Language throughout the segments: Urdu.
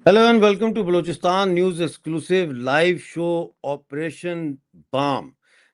Hello and welcome to Balochistan News exclusive live show Operation BAM.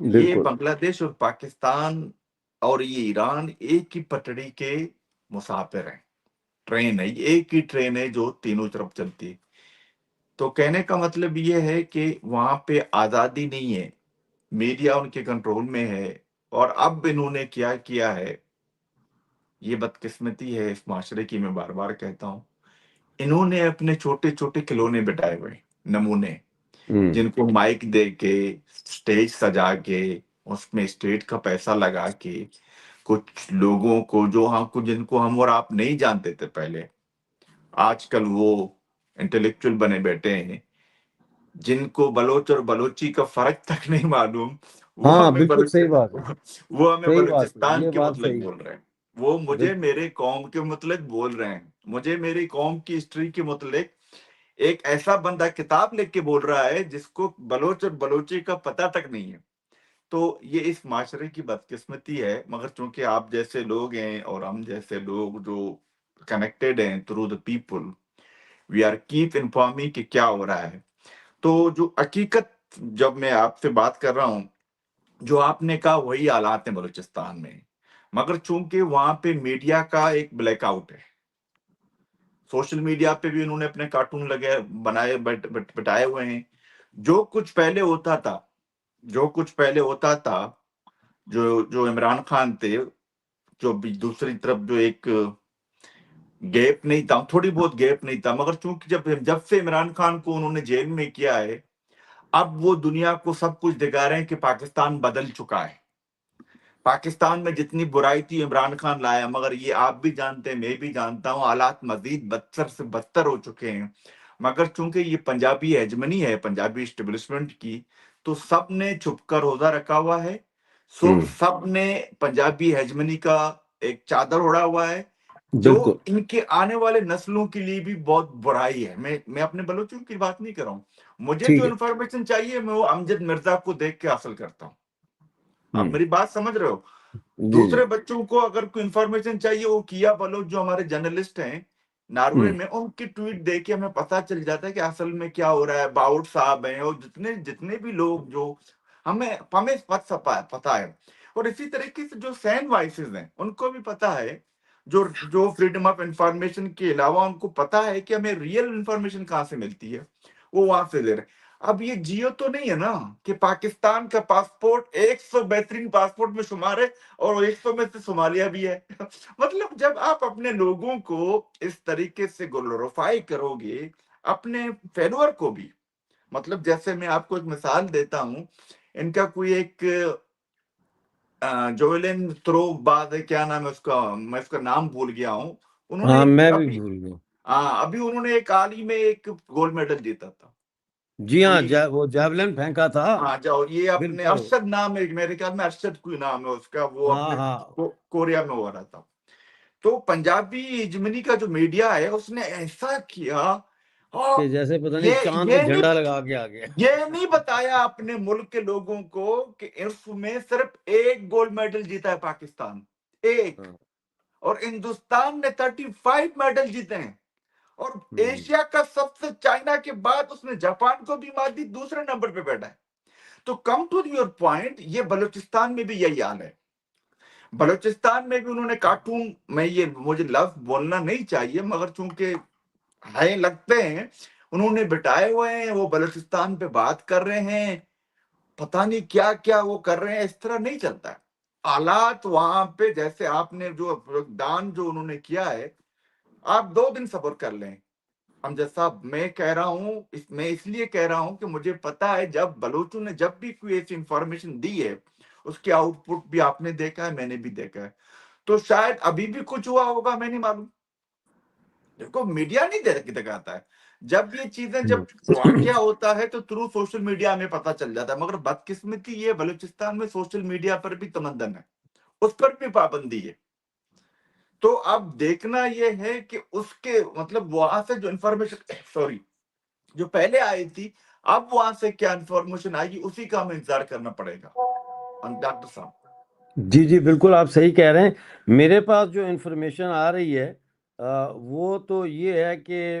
یہ بالکل بنگلہ دیش اور پاکستان اور یہ ایران ایک ہی پٹڑی کے مسافر ہیں، ٹرین ہے، یہ ایک ہی ٹرین ہے جو تینوں طرف چلتی ہے۔ تو کہنے کا مطلب یہ ہے کہ وہاں پہ آزادی نہیں ہے، میڈیا ان کے کنٹرول میں ہے، اور اب انہوں نے کیا کیا ہے، یہ بدقسمتی ہے اس معاشرے کی، میں بار بار کہتا ہوں، انہوں نے اپنے چھوٹے چھوٹے کھلونے بٹائے ہوئے، نمونے، ہوں جن کو مائک دے کے، سٹیج سجا کے، اس میں اسٹیٹ کا پیسہ لگا کے، کچھ لوگوں کو جن کو ہم اور آپ نہیں جانتے تھے پہلے، آج کل وہ انٹلیکچوئل بنے بیٹھے ہیں، جن کو بلوچ اور بلوچی کا فرق تک نہیں معلوم، ہاں بالکل صحیح بات ہے، وہ ہمیں صحیح بات ہے، بلوچستان یہ کے بات متعلق صحیح بول رہے ہیں، وہ مجھے بالکل میرے قوم کے متعلق بول رہے ہیں، مجھے میری قوم کی ہسٹری کے متعلق ایک ایسا بندہ کتاب لکھ کے بول رہا ہے جس کو بلوچ اور بلوچی کا پتہ تک نہیں ہے۔ تو یہ اس معاشرے کی بدقسمتی ہے، مگر چونکہ آپ جیسے لوگ ہیں اور ہم جیسے لوگ جو کنیکٹڈ ہیں through the people, we are keep informing کہ کیا ہو رہا ہے۔ تو جو حقیقت جب میں آپ سے بات کر رہا ہوں، جو آپ نے کہا وہی حالات ہیں بلوچستان میں، مگر چونکہ وہاں پہ میڈیا کا ایک بلیک آؤٹ ہے، سوشل میڈیا پہ بھی انہوں نے اپنے کارٹون بٹائے ہوئے ہیں، جو کچھ پہلے ہوتا تھا، جو عمران خان تھے، جو بھی دوسری طرف جو ایک گیپ نہیں تھا، تھوڑی بہت گیپ نہیں تھا، مگر چونکہ جب سے عمران خان کو انہوں نے جیل میں کیا ہے، اب وہ دنیا کو سب کچھ دکھا رہے ہیں کہ پاکستان بدل چکا ہے، پاکستان میں جتنی برائی تھی عمران خان لایا، مگر یہ آپ بھی جانتے ہیں، میں بھی جانتا ہوں، حالات مزید بدتر سے بدتر ہو چکے ہیں، مگر چونکہ یہ پنجابی ہیجمنی ہے، پنجابی اسٹیبلشمنٹ کی، تو سب نے چھپ کر روزہ رکھا ہوا ہے، ہوں سب نے پنجابی ہیجمنی کا ایک چادر اڑا ہوا ہے، جو بالکل ان کے آنے والے نسلوں کے لیے بھی بہت برائی ہے۔ میں اپنے بلوچوں کی بات نہیں کر رہا ہوں، مجھے جو ٹھیک ہے انفارمیشن چاہیے میں وہ امجد مرزا کو دیکھ کے حاصل کرتا ہوں، آپ ہوں میری بات سمجھ رہے ہو؟ جی جی دوسرے بچوں کو اگر کوئی انفارمیشن چاہیے، وہ کیا بلوچ جو ہمارے جرنلسٹ ہیں ناروے ہوں میں، ان کی ٹویٹ دیکھ کے ہمیں پتہ چل جاتا ہے کہ اصل میں کیا ہو رہا ہے، باؤٹ صاحب ہیں اور جتنے بھی لوگ جو ہمیں پتہ ہے، اور اسی طریقے سے جو سین وائسز ہیں ان کو بھی پتہ ہے، جو فریڈم آف انفارمیشن کے علاوہ ان کو پتہ ہے کہ ہمیں ریئل انفارمیشن کہاں سے ملتی ہے، وہ وہاں سے لے رہے ہیں۔ اب یہ جیو تو نہیں ہے نا کہ پاکستان کا پاسپورٹ 100 بہترین پاسپورٹ میں شمار ہے اور 100 میں سے صومالیہ بھی ہے۔ مطلب جب آپ اپنے لوگوں کو اس طریقے سے گلوریفائی کرو گے، اپنے فیلور کو بھی، مطلب جیسے میں آپ کو ایک مثال دیتا ہوں، ان کا کوئی ایک جویلن تھرو باز ہے، کیا نام ہے اس کا، میں اس کا نام بھول گیا ہوں، انہوں نے ہاں میں بھی ابھی بھول گیا ابھی انہوں نے ایک حال ہی میں ایک گولڈ میڈل جیتا تھا، جی ہاں کوئی، وہ جیولن پھینکا تھا ہاں جاؤ، یہ اپنے بالکل ارشد نام ہے، میرے خیال میں ارشد کوئی نام ہے اس کا، وہ ہاں اپنے ہاں کوریا میں ہو رہا تھا۔ تو پنجابی ہیجمنی کا جو میڈیا ہے اس نے ایسا کیا، اور کہ جیسے پتہ نہیں یہ چاند پہ یہ جھنڈا نہیں لگا کے آ گیا یہ نہیں بتایا اپنے ملک کے لوگوں کو کہ اس میں صرف ایک گولڈ میڈل جیتا ہے پاکستان، ایک، ہاں اور ہندوستان نے 35 میڈل جیتے ہیں، اور ہوں ایشیا کا سب سے، چائنا کے بعد اس نے جاپان کو بھی مار دی، دوسرے نمبر پہ بیٹھا ہے۔ تو کم ٹو یور پوائنٹ، یہ بلوچستان میں بھی یہی حال ہے، بلوچستان میں بھی انہوں نے کارٹون، میں یہ مجھے لفظ بولنا نہیں چاہیے مگر چونکہ ہے لگتے ہیں، انہوں نے بٹائے ہوئے ہیں، وہ بلوچستان پہ بات کر رہے ہیں، پتہ نہیں کیا کیا وہ کر رہے ہیں، اس طرح نہیں چلتا ہے حالات وہاں پہ۔ جیسے آپ نے جو دان جو انہوں نے کیا ہے، آپ 2 دن صبر کر لیں امجد صاحب، میں کہہ رہا ہوں، میں اس لیے کہہ رہا ہوں کہ مجھے پتا ہے جب بلوچوں نے جب بھی کوئی ایسی انفارمیشن دی ہے، اس کے آؤٹ پٹ بھی آپ نے دیکھا ہے، میں نے بھی دیکھا ہے، تو شاید ابھی بھی کچھ ہوا ہوگا، میں نہیں معلوم، دیکھو میڈیا نہیں دکھاتا ہے، جب یہ چیزیں جب واقعہ ہوتا ہے تو تھرو سوشل میڈیا ہمیں پتہ چل جاتا ہے، مگر بدقسمتی یہ بلوچستان میں سوشل میڈیا پر بھی تمدن ہے، اس پر بھی پابندی ہے۔ تو اب دیکھنا یہ ہے کہ اس کے مطلب وہاں سے جو انفارمیشن جو پہلے آئی تھی، اب وہاں سے کیا انفارمیشن آئے گی، اسی کا ہمیں انتظار کرنا پڑے گا ڈاکٹر صاحب۔ جی جی بالکل آپ صحیح کہہ رہے ہیں۔ میرے پاس جو انفارمیشن آ رہی ہے وہ تو یہ ہے کہ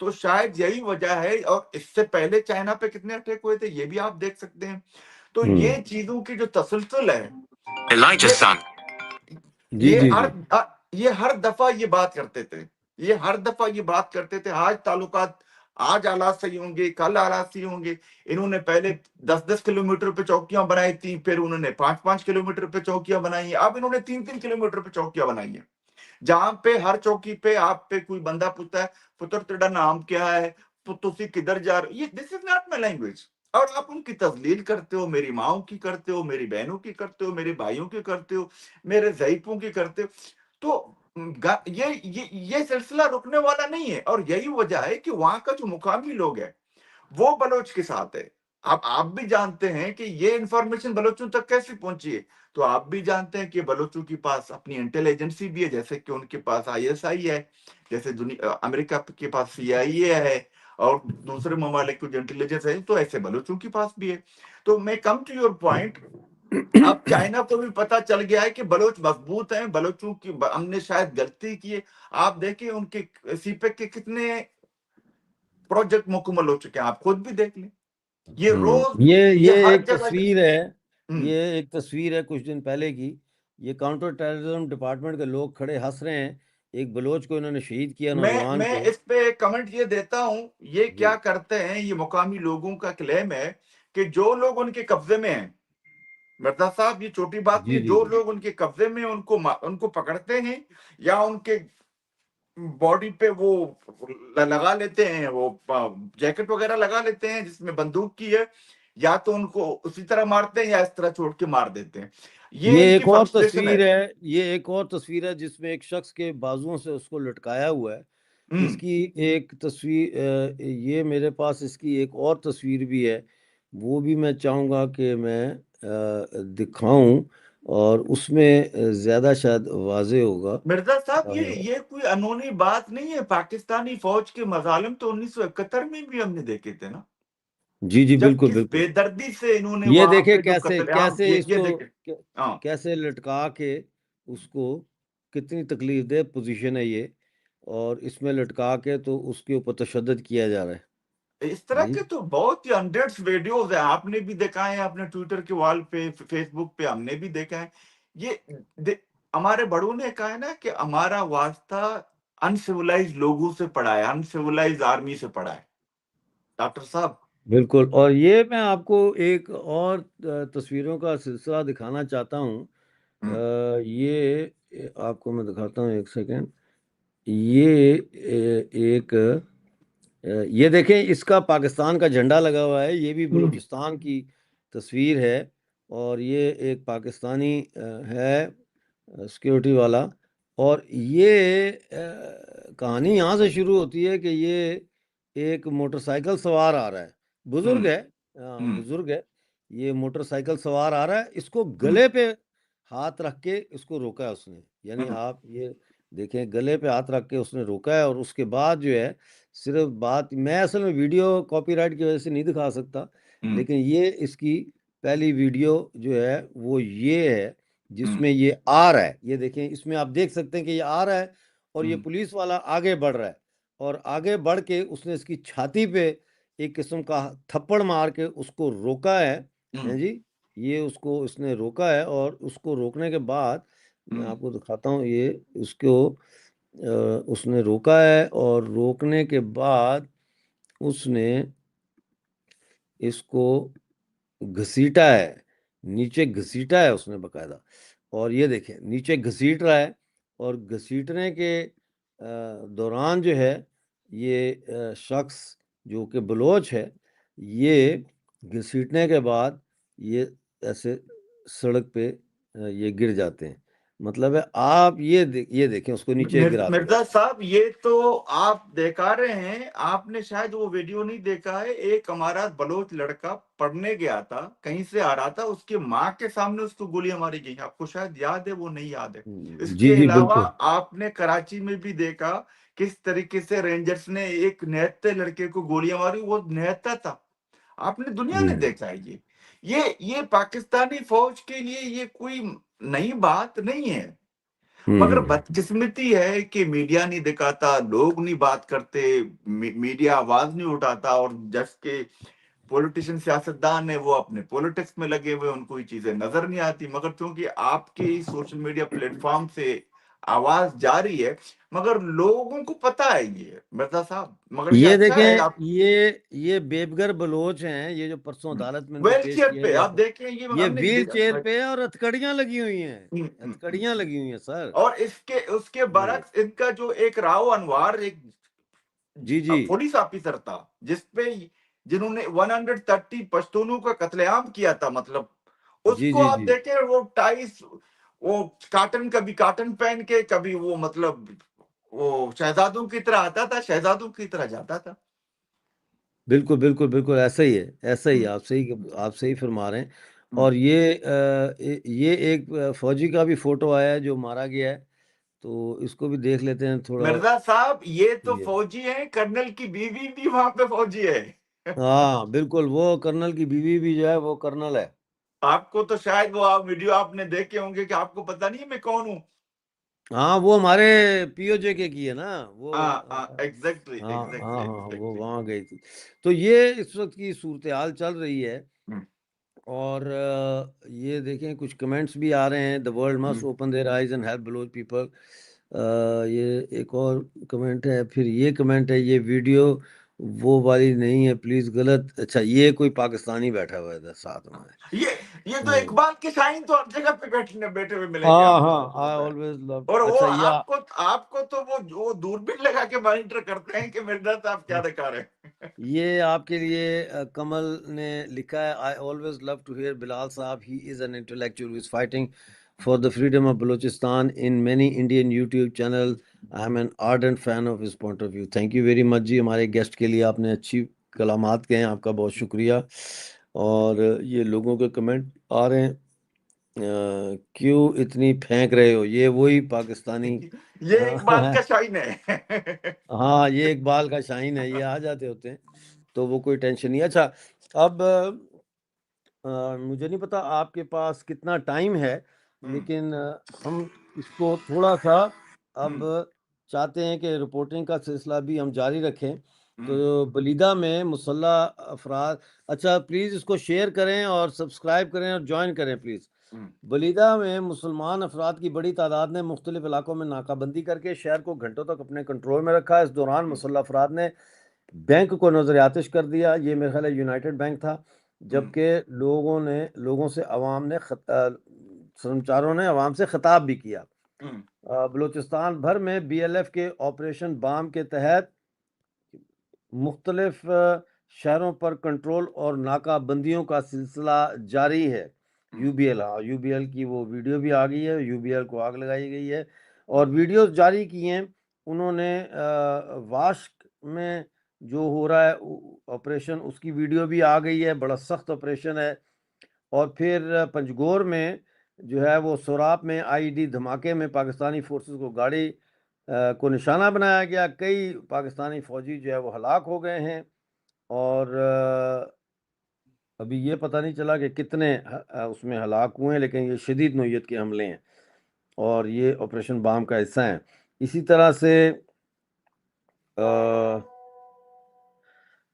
تو شاید یہی وجہ ہے، اور اس سے پہلے چائنا پہ کتنے اٹیک ہوئے تھے یہ بھی آپ دیکھ سکتے ہیں. تو یہ چیزوں کی جو تسلسل ہے، جی یہ جی ہر جی یہ ہر دفعہ یہ بات کرتے تھے، یہ ہر دفعہ یہ بات کرتے تھے. آج تعلقات، آج حالات صحیح ہوں گے، کل حالات صحیح ہوں گے. انہوں نے پہلے 10-10 کلومیٹر پہ چوکیاں بنائی تھی، پھر انہوں نے 5-5 کلومیٹر پہ چوکیاں بنائی ہیں، اب انہوں نے 3-3 کلومیٹر پہ چوکیاں بنائی ہیں، جہاں پہ ہر چوکی پہ آپ پہ کوئی بندہ پوچھتا ہے پتر تیرا نام کیا ہے، تسی کدھر جا رہے. یہ دس از ناٹ مائی لینگویج. اور آپ ان کی تذلیل کرتے ہو، میری ماؤں کی کرتے ہو، میری بہنوں کی کرتے ہو، میرے بھائیوں کی کرتے ہو، میرے ضعیفوں کی کرتے ہو. تو یہ سلسلہ رکنے والا نہیں ہے. اور یہی وجہ ہے کہ وہاں کا جو مقامی لوگ ہے وہ بلوچ کے ساتھ ہے. اب آپ بھی جانتے ہیں کہ یہ انفارمیشن بلوچوں تک کیسے پہنچی ہے. تو آپ بھی جانتے ہیں کہ بلوچوں کے پاس اپنی انٹیل ایجنسی بھی ہے، جیسے کہ ان کے پاس ISI ہے، جیسے امریکہ کے پاس CIA ہے، اور دوسرے ممالک کو جو انٹیلیجنس ہے، تو ایسے بلوچوں کے پاس بھی ہے. تو میں کم ٹو یور پوائنٹ، اب چائنا کو بھی پتا چل گیا ہے کہ بلوچ مضبوط ہیں، بلوچوں کی ہم نے شاید غلطی کی ہے. آپ دیکھیں ان کے CPEC کے کتنے پروجیکٹ مکمل ہو چکے ہیں، آپ خود بھی دیکھ لیں. یہ روز یہ یہ ہر ایک جگہ. تصویر ہے، ہم، یہ ایک تصویر ہے کچھ دن پہلے کی. یہ کاؤنٹر ٹیررزم ڈپارٹمنٹ کے لوگ کھڑے ہنس رہے ہیں. ایک بلوچ کو انہوں نے شہید کیا، نوجوان میں کو. اس پہ کمنٹ یہ دیتا ہوں، یہ جی کیا کرتے ہیں، یہ مقامی لوگوں کا کلیم ہے کہ جو لوگ ان کے قبضے میں ہیں، مرزا صاحب یہ چھوٹی بات جی نہیں، جی جو جی لوگ ان کے قبضے میں ان کو پکڑتے ہیں، یا ان کے باڈی پہ وہ لگا لیتے ہیں، وہ جیکٹ وغیرہ لگا لیتے ہیں جس میں بندوق کی ہے، یا تو ان کو اسی طرح مارتے ہیں یا اس طرح چھوڑ کے مار دیتے ہیں. یہ یہ ان کی ایک اور فرسٹریشن ہے. تصویر ہے، یہ ایک اور تصویر ہے جس میں ایک شخص کے بازوؤں سے اس کو لٹکایا ہوا ہے. اس کی ایک تصویر یہ میرے پاس اس کی ایک اور تصویر بھی ہے، وہ بھی میں چاہوں گا کہ میں دکھاؤں، اور اس میں زیادہ شاید واضح ہوگا. مرزا صاحب یہ کوئی انہونی بات نہیں ہے. پاکستانی فوج کے مظالم تو 1971 میں بھی ہم نے دیکھے تھے نا، جی جی جب بالکل کس بالکل. بے دردی سے انہوں نے یہ وہاں دیکھیں پہ جو کیسے قتل عام، کیسے اس یہ کو دیکھیں. ہاں، کیسے لٹکا کے اس کو، کتنی تکلیف دہ پوزیشن ہے یہ، اور اس میں لٹکا کے تو اس کے اوپر تشدد کیا جا رہا ہے. اس طرح جی کے تو بہت ہی ہنڈریڈس ویڈیوز ہیں، آپ نے بھی دیکھا ہے اپنے ٹویٹر کے وال پہ، فیس بک پہ ہم نے بھی دیکھا ہے. یہ ہمارے بڑوں نے کہا ہے نا کہ ہمارا واسطہ انسیولائز لوگوں سے پڑا ہے، انسیولائز آرمی سے پڑا ہے. ڈاکٹر صاحب، بالکل. اور یہ میں آپ کو ایک اور تصویروں کا سلسلہ دکھانا چاہتا ہوں. یہ آپ کو میں دکھاتا ہوں، ایک سیکنڈ. یہ ایک یہ دیکھیں، اس کا پاکستان کا جھنڈا لگا ہوا ہے، یہ بھی بلوچستان کی تصویر ہے. اور یہ ایک پاکستانی ہے سیکیورٹی والا. اور یہ کہانی یہاں سے شروع ہوتی ہے کہ یہ ایک موٹر سائیکل سوار آ رہا ہے، بزرگ ہے، بزرگ ہے. یہ موٹر سائیکل سوار آ رہا ہے، اس کو گلے پہ ہاتھ رکھ کے اس کو روکا ہے اس نے. یعنی آپ یہ دیکھیں، گلے پہ ہاتھ رکھ کے اس نے روکا ہے. اور اس کے بعد جو ہے، صرف بات، میں اصل میں ویڈیو کاپی رائٹ کی وجہ سے نہیں دکھا سکتا، لیکن یہ اس کی پہلی ویڈیو جو ہے وہ یہ ہے جس میں یہ آ رہا ہے. یہ دیکھیں، اس میں آپ دیکھ سکتے ہیں کہ یہ آ رہا ہے، اور یہ پولیس والا آگے بڑھ رہا ہے، اور آگے بڑھ کے اس نے اس کی چھاتی پہ ایک قسم کا تھپڑ مار کے اس کو روکا ہے. جی، یہ اس نے روکا ہے. اور اس کو روکنے کے بعد میں آپ کو دکھاتا ہوں، یہ اس نے روکا ہے، اور روکنے کے بعد اس نے اس کو گھسیٹا ہے، نیچے گھسیٹا ہے اس نے باقاعدہ. اور یہ دیکھیں، نیچے گھسیٹ رہا ہے. اور گھسیٹنے کے دوران جو ہے، یہ شخص جو کہ بلوچ ہے، یہ گھسیٹنے کے بعد یہ ایسے سڑک پہ یہ گر جاتے ہیں. مطلب ہے، آپ یہ دیکھیں، اس کو نیچے گرا دیا. مرزا صاحب یہ تو آپ دیکھا رہے ہیں، آپ نے شاید وہ ویڈیو نہیں دیکھا ہے. ایک ہمارا بلوچ لڑکا پڑھنے گیا تھا، کہیں سے آ رہا تھا، اس کی ماں کے سامنے اس کو گولیاں ماری گئی. آپ کو شاید یاد ہے، وہ نہیں یاد ہے. اس جی کے جی علاوہ بالکل. آپ نے کراچی میں بھی دیکھا کس طریقے سے رینجرز نے ایک نہتے لڑکے کو گولیاں ماری، وہ نہتا تھا. آپ نے دنیا نے دیکھا ہے. یہ پاکستانی فوج کے لیے یہ کوئی نئی بات نہیں ہے. مگر بدقسمتی ہے کہ میڈیا نہیں دکھاتا، لوگ نہیں بات کرتے، میڈیا آواز نہیں اٹھاتا، اور جس کے پولیٹیشین سیاستدان ہیں وہ اپنے پولیٹکس میں لگے ہوئے، ان کو یہ چیزیں نظر نہیں آتی۔ مگر چونکہ آپ کے سوشل میڈیا پلیٹ فارم سے آواز جاری ہے، مگر لوگوں کو پتا ہے یہ مرزا صاحب، مگر یہ یہ اچھا ہے۔ دیکھیں، آپ یہ بیبگر بلوچ ہیں، یہ جو پرسوں عدالت میں ان کو ویل پیش چیئر کیا پہ گیا آپ تھا، دیکھیں، یہ یہ ہم نے ویل چیئر پہ اور ہتھکڑیاں لگی ہوئی ہیں، ہتھکڑیاں لگی ہوئی ہیں سر۔ اور اس کے برعکس ان کا جو ایک راؤ انوار ایک جی جی پولیس آفیسر تھا، جنہوں نے 130 پشتونوں کا قتل عام کیا تھا، مطلب اس جی کو جی آپ جی دیکھیں، وہ کاٹن، کبھی کاٹن پہن کے، کبھی وہ مطلب وہ شہزادوں کی طرح آتا تھا، شہزادوں کی طرح جاتا تھا۔ بالکل بالکل بالکل ایسا ہی ہے، ایسا ہی آپ صحیح فرما رہے ہیں۔ اور یہ ایک فوجی کا بھی فوٹو آیا ہے جو مارا گیا ہے، تو اس کو بھی دیکھ لیتے ہیں تھوڑا۔ مرزا صاحب یہ تو فوجی ہیں، کرنل کی بیوی بھی وہاں پہ فوجی ہے۔ ہاں بالکل، وہ کرنل کی بیوی بھی جو ہے وہ کرنل ہے۔ آپ کو تو شاید وہ ویڈیو آپ نے دیکھے ہوں گے کہ آپ کو پتہ نہیں ہے میں کون ہوں۔ ہاں وہ ہمارے پی او جے کے کی ہے نا وہ۔ ایگزیکٹلی ہاں ہاں ایگزیکٹلی ہاں وہ وہاں گئی تھی۔ تو یہ اس وقت کی صورتحال چل رہی ہے، اور یہ دیکھیں کچھ کمنٹس بھی آ رہے ہیں، the world must open their eyes and help Baloch people۔ یہ ایک اور کمنٹ ہے، پھر یہ کمنٹ ہے، یہ ویڈیو وہ والی نہیں ہے پلیز، غلط۔ اچھا یہ کوئی پاکستانی بیٹھا ہوا ہے ساتھ میں۔ یہ تو اقبال کے شاہین تو ہر جگہ پہ بیٹھے ہوئے ملیں گے ہاں آپ کو، ہاں I always love۔ اور وہ اچھا یہ آپ کو تو وہ دوربین لگا کے مانیٹر کرتے ہیں کہ مرزا صاحب کیا دکھا رہے ہیں۔ یہ آپ کے لیے کمل نے لکھا ہے، I always love to hear بلال صاحب، he is an intellectual who is fighting for the freedom of Balochistan in many Indian YouTube channel. I am an ardent fan of his point of view۔ Thank you very much جی، ہمارے گیسٹ کے لیے آپ نے اچھی کلامات کہے ہیں، آپ کا بہت شکریہ۔ اور یہ لوگوں کے کمنٹ آ رہے ہیں، کیوں اتنی پھینک رہے ہو، یہ وہی پاکستانی یہ اقبال کا شاہین ہے۔ ہاں یہ اقبال کا شاہین ہے، یہ آ جاتے ہوتے ہیں تو وہ کوئی ٹینشن نہیں۔ اچھا اب مجھے نہیں پتا آپ کے پاس کتنا ٹائم ہے، لیکن ہم اس کو تھوڑا سا اب چاہتے ہیں کہ رپورٹنگ کا سلسلہ بھی ہم جاری رکھیں۔ تو بلیدہ میں مسلح افراد، اچھا پلیز اس کو شیئر کریں اور سبسکرائب کریں اور جوائن کریں پلیز۔ بلیدہ میں مسلمان افراد کی بڑی تعداد نے مختلف علاقوں میں ناکہ بندی کر کے شہر کو گھنٹوں تک اپنے کنٹرول میں رکھا۔ اس دوران مسلح افراد نے بینک کو نظر آتش کر دیا، یہ میرے خیال ہے یونائٹڈ بینک تھا، جبکہ لوگوں سے عوام نے سرمچاروں نے عوام سے خطاب بھی کیا۔ بلوچستان بھر میں بی ایل ایف کے آپریشن بام کے تحت مختلف شہروں پر کنٹرول اور ناکہ بندیوں کا سلسلہ جاری ہے۔ یو بی ایل کی وہ ویڈیو بھی آ گئی ہے، یو بی ایل کو آگ لگائی گئی ہے، اور ویڈیوز جاری کی ہیں انہوں نے۔ واشک میں جو ہو رہا ہے آپریشن، اس کی ویڈیو بھی آ گئی ہے، بڑا سخت آپریشن ہے۔ اور پھر پنجگور میں جو ہے وہ سوراپ میں آئی ڈی دھماکے میں پاکستانی فورسز کو گاڑی کو نشانہ بنایا گیا، کئی پاکستانی فوجی جو ہے وہ ہلاک ہو گئے ہیں، اور ابھی یہ پتہ نہیں چلا کہ کتنے اس میں ہلاک ہوئے ہیں، لیکن یہ شدید نوعیت کے حملے ہیں اور یہ آپریشن بام کا حصہ ہیں۔ اسی طرح سے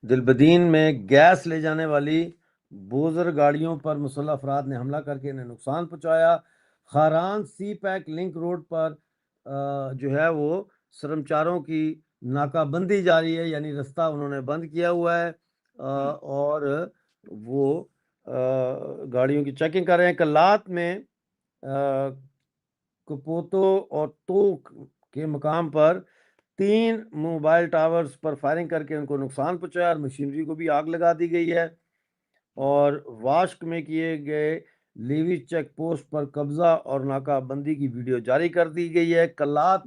دلبدین میں گیس لے جانے والی بوزر گاڑیوں پر مسلح افراد نے حملہ کر کے انہیں نقصان پہنچایا۔ خاران سی پیک لنک روڈ پر جو ہے وہ سرمچاروں کی ناکہ بندی جاری ہے، یعنی رستہ انہوں نے بند کیا ہوا ہے، اور وہ گاڑیوں کی چیکنگ کر رہے ہیں۔ کلات میں کپوتو اور توک کے مقام پر 3 موبائل ٹاورز پر فائرنگ کر کے ان کو نقصان پہنچایا اور مشینری کو بھی آگ لگا دی گئی ہے۔ اور واشک میں کیے گئے لیوی چیک پوسٹ پر قبضہ اور ناکہ بندی کی ویڈیو جاری کر دی گئی ہے۔ کلات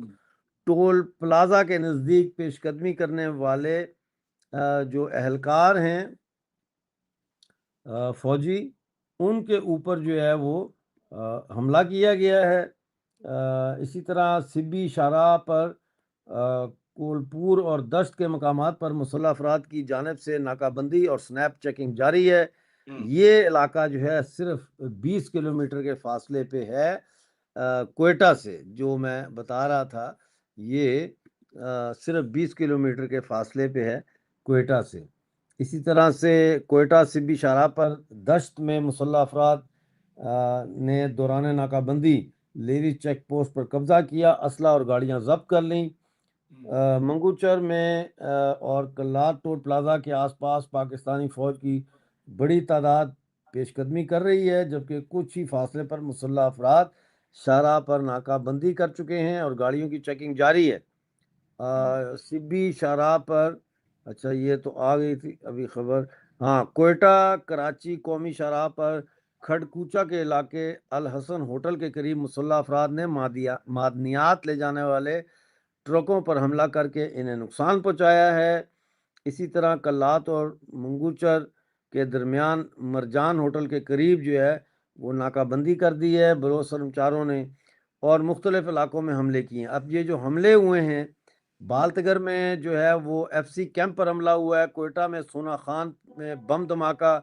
ٹول پلازا کے نزدیک پیش قدمی کرنے والے جو اہلکار ہیں فوجی، ان کے اوپر جو ہے وہ حملہ کیا گیا ہے۔ اسی طرح سبی شاہراہ پر کولپور اور دشت کے مقامات پر مسلح افراد کی جانب سے ناکہ بندی اور سنیپ چیکنگ جاری ہے۔ یہ علاقہ جو ہے صرف 20 کلومیٹر کے فاصلے پہ ہے کوئٹہ سے جو میں بتا رہا تھا یہ صرف 20 کلومیٹر کے فاصلے پہ ہے کوئٹہ سے. اسی طرح سے کوئٹہ سے بھی شاہراہ پر دشت میں مسلح افراد نے دوران ناکہ بندی لیوی چیک پوسٹ پر قبضہ کیا، اسلحہ اور گاڑیاں ضبط کر لیں. منگوچر میں اور کلات ٹول پلازا کے آس پاس پاکستانی فوج کی بڑی تعداد پیش قدمی کر رہی ہے، جبکہ کچھ ہی فاصلے پر مسلح افراد شاہراہ پر ناکہ بندی کر چکے ہیں اور گاڑیوں کی چیکنگ جاری ہے. سبی شاہراہ پر، اچھا یہ تو آ گئی تھی ابھی خبر. ہاں، کوئٹہ کراچی قومی شاہراہ پر کھڑکوچا کے علاقے الحسن ہوٹل کے قریب مسلح افراد نے معدنیات لے جانے والے ٹرکوں پر حملہ کر کے انہیں نقصان پہنچایا ہے. اسی طرح کلات اور منگوچر کے درمیان مرجان ہوٹل کے قریب جو ہے وہ ناکہ بندی کر دی ہے بلوچ سرمچاروں نے، اور مختلف علاقوں میں حملے کیے ہیں. اب یہ جو حملے ہوئے ہیں، بالتگر میں جو ہے وہ ایف سی کیمپ پر حملہ ہوا ہے، کوئٹہ میں سونا خان میں بم دھماکہ،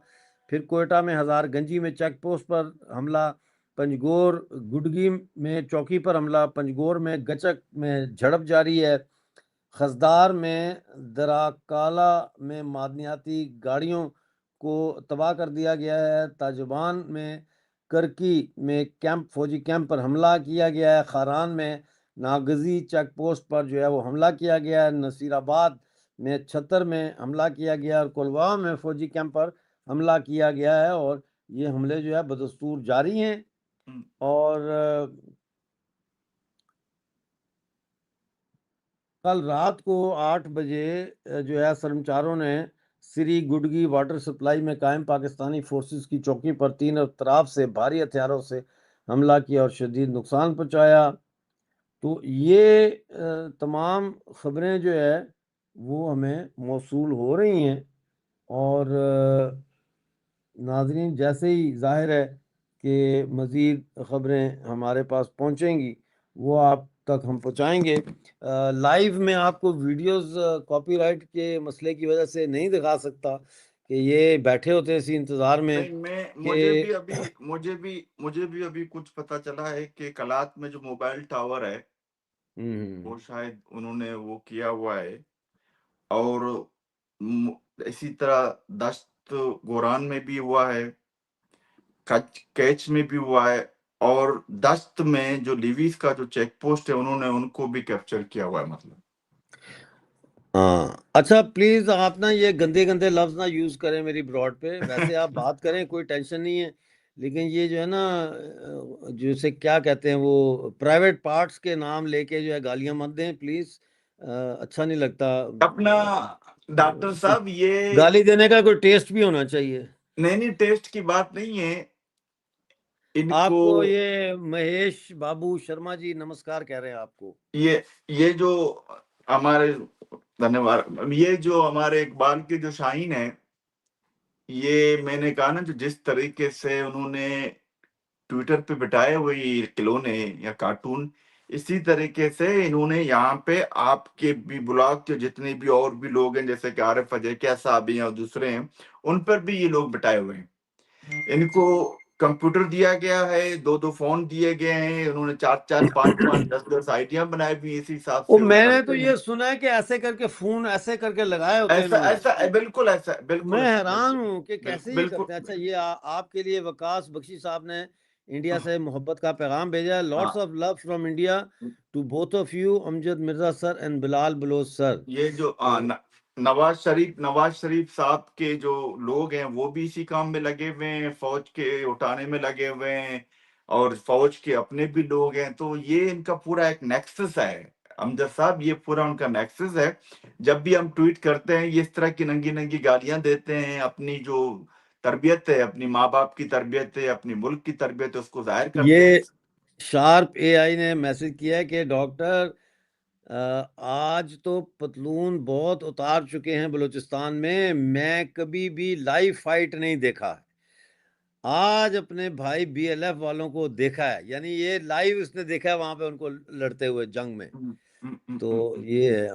پھر کوئٹہ میں ہزار گنجی میں چیک پوسٹ پر حملہ، پنجگور گڈگی میں چوکی پر حملہ، پنجگور میں گچک میں جھڑپ جاری ہے، خزدار میں دراکالہ میں معدنیاتی گاڑیوں کو تباہ کر دیا گیا ہے، تاجبان میں کرکی میں فوجی کیمپ پر حملہ کیا گیا ہے، خاران میں ناگزی چیک پوسٹ پر جو ہے وہ حملہ کیا گیا ہے، نصیر آباد میں چھتر میں حملہ کیا گیا اور کولوام میں فوجی کیمپ پر حملہ کیا گیا ہے. اور یہ حملے جو ہے بدستور جاری ہیں. اور کل رات کو 8 بجے جو ہے سرمچاروں نے سری گڈگی واٹر سپلائی میں قائم پاکستانی فورسز کی چوکی پر 3 اطراف سے بھاری ہتھیاروں سے حملہ کیا اور شدید نقصان پہنچایا. تو یہ تمام خبریں جو ہے وہ ہمیں موصول ہو رہی ہیں، اور ناظرین جیسے ہی ظاہر ہے کہ مزید خبریں ہمارے پاس پہنچیں گی وہ آپ تک ہم پہنچائیں گے. لائیو میں آپ کو ویڈیوز کاپی رائٹ کے مسئلے کی وجہ سے نہیں دکھا سکتا کہ یہ بیٹھے ہوتے اسی انتظار میں کہ مجھے بھی ابھی کچھ پتا چلا ہے کہ کلات میں جو موبائل ٹاور ہے وہ شاید انہوں نے وہ کیا ہوا ہے، اور اسی طرح دشت گوران میں بھی ہوا ہے، کیچ میں بھی ہوا ہے، اور دشت میں جو لیویز کا جو چیک پوسٹ ہے انہوں نے ان کو بھی کیپچر کیا ہوا ہے. مطلب ہاں، اچھا پلیز آپ نا یہ گندے گندے لفظ نہ یوز کریں میری براڈ پہ. ویسے آپ بات کریں، کوئی ٹینشن نہیں ہے، لیکن یہ جو ہے نا جسے کیا کہتے ہیں وہ پرائیویٹ پارٹس کے نام لے کے جو ہے گالیاں مت دیں پلیز، اچھا نہیں لگتا. اپنا ڈاکٹر صاحب یہ گالی دینے کا کوئی ٹیسٹ بھی ہونا چاہیے. نہیں ٹیسٹ کی بات نہیں ہے. ان آپ کو کو یہ مہیش بابو شرما جی نمسکار کہہ رہے ہیں آپ کو. یہ جو ہمارے دھنیواد، یہ جو ہمارے اقبال کے جو شاہین ہیں، یہ میں نے کہا نا جو جس طریقے سے انہوں نے ٹویٹر پہ بٹائے ہوئی کھلونے یا کارٹون، اسی طریقے سے انہوں نے یہاں پہ آپ کے بھی بلاگ کے جتنے بھی اور بھی لوگ ہیں جیسے کہ عارف فجر صاحب ہیں اور دوسرے ہیں، ان پر بھی یہ لوگ بٹائے ہوئے ہیں. ان کو کمپیوٹر دیا گیا ہے، 2 فون دیے گئے ہیں، انہوں نے 4 5 10 آئیڈیاں بنائی بھی اسی حساب سے وہ میں نے تو کرتے ہیں. یہ سنا ہے کہ ایسے کر کے فون ایسے کر کے لگائے ہوتے ہیں ایسا انہوں نے. ایسا بالکل ایسا بالکل میں ایسا حیران ہوں کہ کیسے یہ بالکل کرتے ہیں. اچھا یہ آپ کے لیے وکاس بخشی صاحب نے انڈیا سے محبت کا پیغام بھیجا ہے. Lots of love from India to both of you, Amjad Mirza sir and Bilal Baloch sir. یہ جو نواز شریف صاحب کے جو لوگ ہیں وہ بھی اسی کام میں لگے ہوئے ہیں، فوج کے اٹھانے میں لگے ہوئے ہیں، اور فوج کے اپنے بھی لوگ ہیں. تو یہ ان کا پورا ایک نیکسس ہے امجد صاحب، یہ پورا ان کا نیکسس ہے. جب بھی ہم ٹویٹ کرتے ہیں یہ اس طرح کی ننگی ننگی گالیاں دیتے ہیں، اپنی جو تربیت ہے، اپنی ماں باپ کی تربیت ہے، اپنی ملک کی تربیت ہے، اس کو ظاہر کرتے ہیں. یہ شارپ اے آئی نے میسج کیا ہے کہ ڈاکٹر آج تو پتلون بہت اتار چکے ہیں بلوچستان میں کبھی بھی لائیو فائٹ نہیں دیکھا. آج اپنے بھائی بی ایل ایف والوں کو دیکھا ہے، یعنی یہ لائیو اس نے دیکھا ہے وہاں پہ ان کو لڑتے ہوئے جنگ میں. تو یہ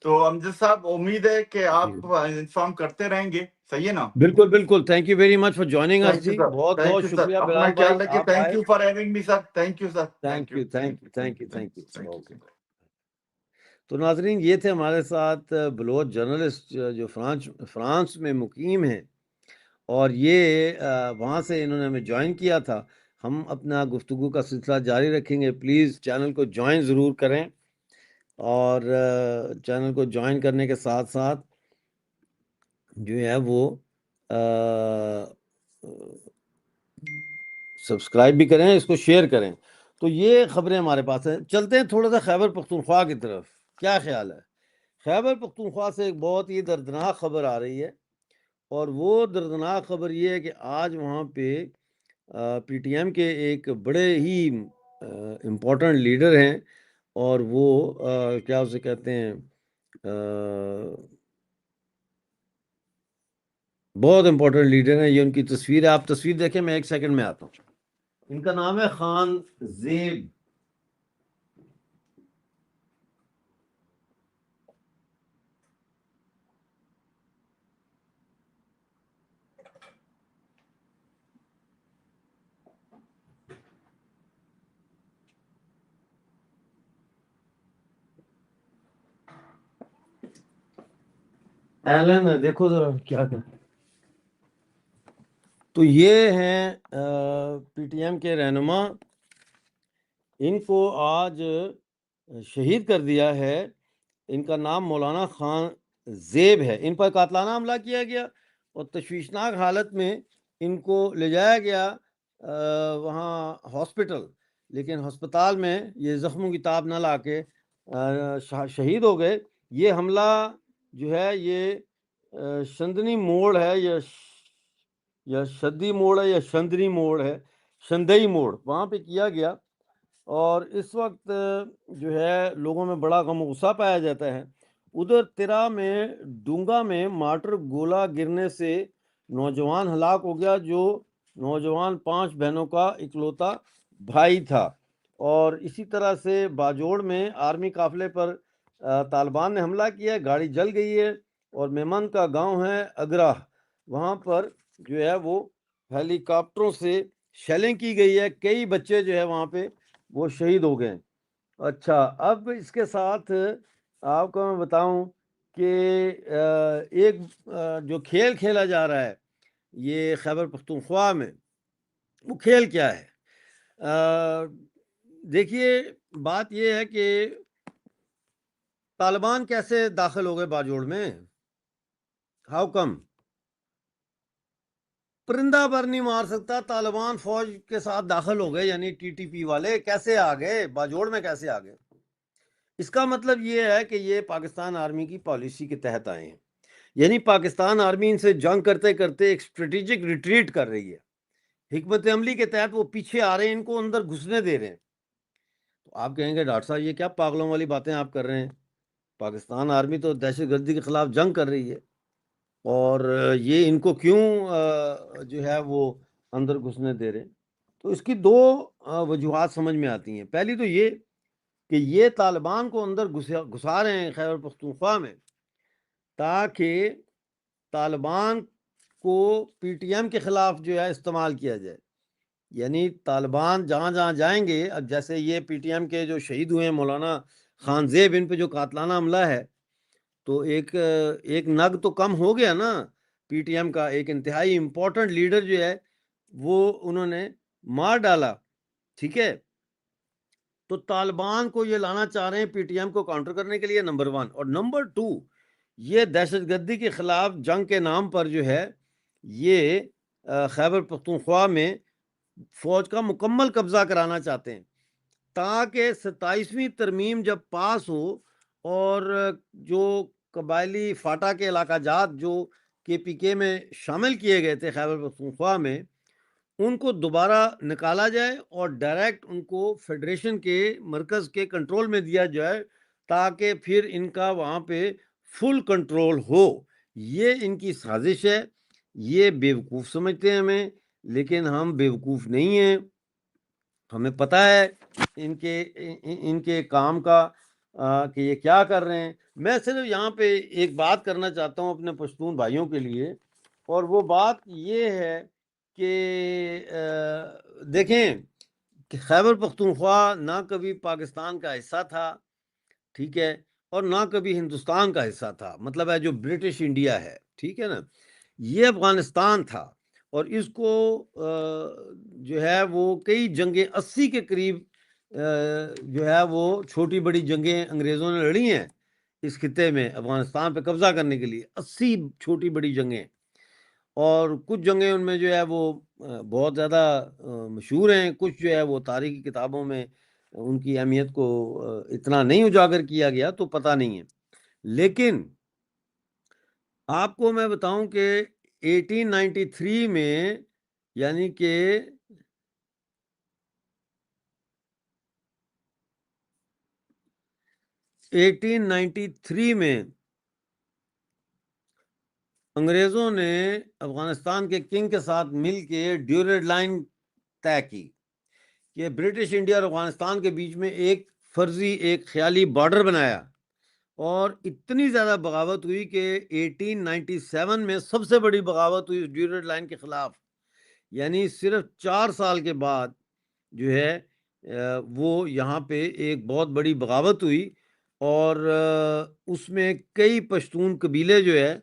تو امجد صاحب امید ہے کہ آپ انفارم کرتے رہیں گے, صحیح ہے نا؟ بالکل بالکل, thank you very much for joining اس تھینک یو جی, سر, بہت تھینک بہت یو سر, شکریہ اپنا بلال بھائی, خیال رکھیے. آپ تھینک آئے. You for having me sir, thank you sir, thank you thank you thank you thank you. Thank okay. You. تو ناظرین, یہ تھے ہمارے ساتھ بلوچ جرنلسٹ جو فرانس میں مقیم ہیں, اور یہ وہاں سے انہوں نے ہمیں جوائن کیا تھا. ہم اپنا گفتگو کا سلسلہ جاری رکھیں گے. پلیز چینل کو جوائن ضرور کریں, اور چینل کو جوائن کرنے کے ساتھ ساتھ جو ہے وہ سبسکرائب بھی کریں, اس کو شیئر کریں. تو یہ خبریں ہمارے پاس ہیں. چلتے ہیں تھوڑا سا خیبر پختونخوا کی طرف. کیا خیال ہے؟ خیبر پختونخوا سے ایک بہت ہی دردناک خبر آ رہی ہے, اور وہ دردناک خبر یہ ہے کہ آج وہاں پہ پی ٹی ایم کے ایک بڑے ہی امپورٹنٹ لیڈر ہیں, اور وہ کیا اسے کہتے ہیں, بہت امپورٹنٹ لیڈر ہیں. یہ ان کی تصویر ہے, آپ تصویر دیکھیں, میں ایک سیکنڈ میں آتا ہوں. ان کا نام ہے خان زیب. ایلن دیکھو ذرا کیا کرتے. تو یہ ہیں پی ٹی ایم کے رہنما. ان کو آج شہید کر دیا ہے. ان کا نام مولانا خان زیب ہے. ان پر قاتلانہ حملہ کیا گیا, اور تشویشناک حالت میں ان کو لے جایا گیا وہاں ہاسپٹل, لیکن ہسپتال میں یہ زخموں کی تاب نہ لا کے شہید ہو گئے. یہ حملہ جو ہے یہ شندنی موڑ ہے, یا شدی موڑ ہے, یا شندنی موڑ ہے, شندئی موڑ, وہاں پہ کیا گیا. اور اس وقت جو ہے لوگوں میں بڑا غم و غصہ پایا جاتا ہے. ادھر ترا میں ڈونگا میں مارٹر گولہ گرنے سے نوجوان ہلاک ہو گیا, جو نوجوان 5 بہنوں کا اکلوتا بھائی تھا. اور اسی طرح سے باجوڑ میں آرمی قافلے پر طالبان نے حملہ کیا, گاڑی جل گئی ہے. اور میمن کا گاؤں ہے اگرہ, وہاں پر جو ہے وہ ہیلی کاپٹروں سے شیلنگ کی گئی ہے. کئی بچے جو ہے وہاں پہ وہ شہید ہو گئے. اچھا, اب اس کے ساتھ آپ کو میں بتاؤں کہ ایک جو کھیل کھیلا جا رہا ہے یہ خیبر پختونخوا میں, وہ کھیل کیا ہے؟ دیکھیے, بات یہ ہے کہ طالبان کیسے داخل ہو گئے باجوڑ میں. How come? پرندہ پر نہیں مار سکتا, طالبان فوج کے ساتھ داخل ہو گئے, یعنی ٹی ٹی پی والے کیسے آ گئے باجوڑ میں, کیسے آ گئے؟ اس کا مطلب یہ ہے کہ یہ پاکستان آرمی کی پالیسی کے تحت آئے ہیں. یعنی پاکستان آرمی ان سے جنگ کرتے کرتے ایک اسٹریٹجک ریٹریٹ کر رہی ہے. حکمت عملی کے تحت وہ پیچھے آ رہے ہیں, ان کو اندر گھسنے دے رہے ہیں. تو آپ کہیں گے ڈاکٹر صاحب یہ کیا پاگلوں والی باتیں آپ کر رہے ہیں, پاکستان آرمی تو دہشت گردی کے خلاف جنگ کر رہی ہے, اور یہ ان کو کیوں جو ہے وہ اندر گھسنے دے رہے ہیں؟ تو اس کی 2 وجوہات سمجھ میں آتی ہیں. پہلی تو یہ کہ یہ طالبان کو اندر گھسا رہے ہیں خیبر پختونخوا میں, تاکہ طالبان کو پی ٹی ایم کے خلاف جو ہے استعمال کیا جائے. یعنی طالبان جہاں جہاں جائیں گے, اب جیسے یہ پی ٹی ایم کے جو شہید ہوئے ہیں مولانا خان زیب, ان پہ جو قاتلانہ حملہ ہے, تو ایک نگ تو کم ہو گیا نا پی ٹی ایم کا. ایک انتہائی امپورٹنٹ لیڈر جو ہے وہ انہوں نے مار ڈالا, ٹھیک ہے. تو طالبان کو یہ لانا چاہ رہے ہیں پی ٹی ایم کو کاؤنٹر کرنے کے لیے, نمبر 1. اور نمبر 2, یہ دہشت گردی کے خلاف جنگ کے نام پر جو ہے یہ خیبر پختونخوا میں فوج کا مکمل قبضہ کرانا چاہتے ہیں, تاکہ 27ویں ترمیم جب پاس ہو اور جو قبائلی فاٹا کے علاقہ جات جو کے پی کے میں شامل کیے گئے تھے خیبر پختونخوا میں, ان کو دوبارہ نکالا جائے اور ڈائریکٹ ان کو فیڈریشن کے مرکز کے کنٹرول میں دیا جائے, تاکہ پھر ان کا وہاں پہ فل کنٹرول ہو. یہ ان کی سازش ہے. یہ بیوقوف سمجھتے ہیں ہمیں, لیکن ہم بیوقوف نہیں ہیں. ہمیں پتہ ہے ان کے کام کا, کہ یہ کیا کر رہے ہیں. میں صرف یہاں پہ ایک بات کرنا چاہتا ہوں اپنے پشتون بھائیوں کے لیے, اور وہ بات یہ ہے کہ دیکھیں کہ خیبر پختونخوا نہ کبھی پاکستان کا حصہ تھا, ٹھیک ہے, اور نہ کبھی ہندوستان کا حصہ تھا, مطلب ہے جو برٹش انڈیا ہے, ٹھیک ہے نا, یہ افغانستان تھا. اور اس کو جو ہے وہ کئی جنگیں 80 کے قریب جو ہے وہ چھوٹی بڑی جنگیں انگریزوں نے لڑی ہیں اس خطے میں افغانستان پہ قبضہ کرنے کے لیے, 80 چھوٹی بڑی جنگیں, اور کچھ جنگیں ان میں جو ہے وہ بہت زیادہ مشہور ہیں, کچھ جو ہے وہ تاریخی کتابوں میں ان کی اہمیت کو اتنا نہیں اجاگر کیا گیا تو پتہ نہیں ہے. لیکن آپ کو میں بتاؤں کہ 1893 میں, یعنی کہ 1893 میں انگریزوں نے افغانستان کے کنگ کے ساتھ مل کے ڈیوریڈ لائن طے کی کہ برٹش انڈیا اور افغانستان کے بیچ میں ایک فرضی, ایک خیالی بارڈر بنایا, اور اتنی زیادہ بغاوت ہوئی کہ 1897 میں سب سے بڑی بغاوت ہوئی اس ڈیوریڈ لائن کے خلاف. یعنی صرف 4 سال کے بعد جو ہے وہ یہاں پہ ایک بہت بڑی بغاوت ہوئی, اور اس میں کئی پشتون قبیلے جو ہے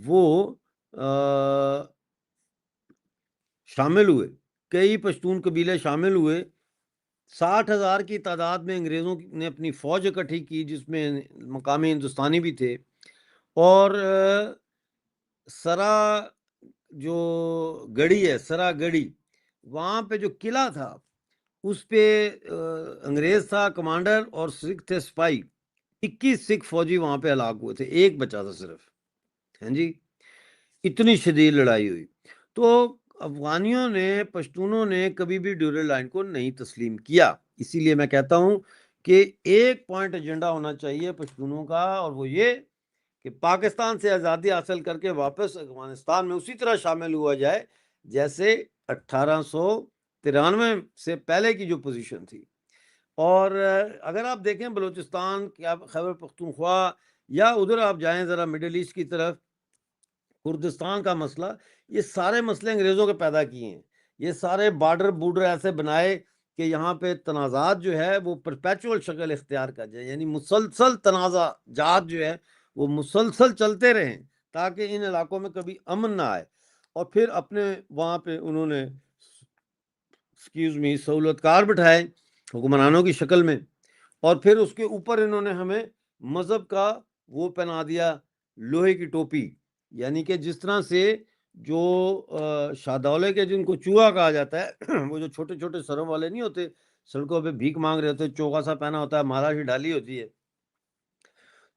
وہ شامل ہوئے, کئی پشتون قبیلے شامل ہوئے. 60,000 کی تعداد میں انگریزوں نے اپنی فوج اکٹھی کی, جس میں مقامی ہندوستانی بھی تھے, اور سرا جو گڑھی ہے, سرا گڑھی, وہاں پہ جو قلعہ تھا اس پہ انگریز تھا کمانڈر, اور سکھ تھے سپاہی. 21 سکھ فوجی وہاں پہ ہلاک ہوئے تھے, ایک بچا تھا صرف. ہاں جی, اتنی شدید لڑائی ہوئی. تو افغانیوں نے, پشتونوں نے کبھی بھی ڈیوریڈ لائن کو نہیں تسلیم کیا. اسی لیے میں کہتا ہوں کہ ایک پوائنٹ ایجنڈا ہونا چاہیے پشتونوں کا, اور وہ یہ کہ پاکستان سے آزادی حاصل کر کے واپس افغانستان میں اسی طرح شامل ہوا جائے جیسے 1893 سے پہلے کی جو پوزیشن تھی. اور اگر آپ دیکھیں بلوچستان, خیبر پختونخوا, یا ادھر آپ جائیں ذرا مڈل ایسٹ کی طرف, کردستان کا مسئلہ, یہ سارے مسئلے انگریزوں کے پیدا کیے ہیں. یہ سارے بارڈر ایسے بنائے کہ یہاں پہ تنازعات جو ہے وہ پرپیچول شکل اختیار کر جائے, یعنی مسلسل تنازعات جو ہے وہ مسلسل چلتے رہیں تاکہ ان علاقوں میں کبھی امن نہ آئے. اور پھر اپنے وہاں پہ انہوں نے سہولت کار بٹھائے حکمرانوں کی شکل میں, اور پھر اس کے اوپر انہوں نے ہمیں مذہب کا وہ پہنا دیا, لوہے کی ٹوپی. یعنی کہ جس طرح سے جو شادولے کے, جن کو چوہا کہا جاتا ہے, وہ جو چھوٹے چھوٹے سروں والے نہیں ہوتے, سڑکوں پہ بھیک مانگ رہے ہوتے, چوکا سا پہنا ہوتا ہے, مہاراشٹر ڈالی ہوتی ہے,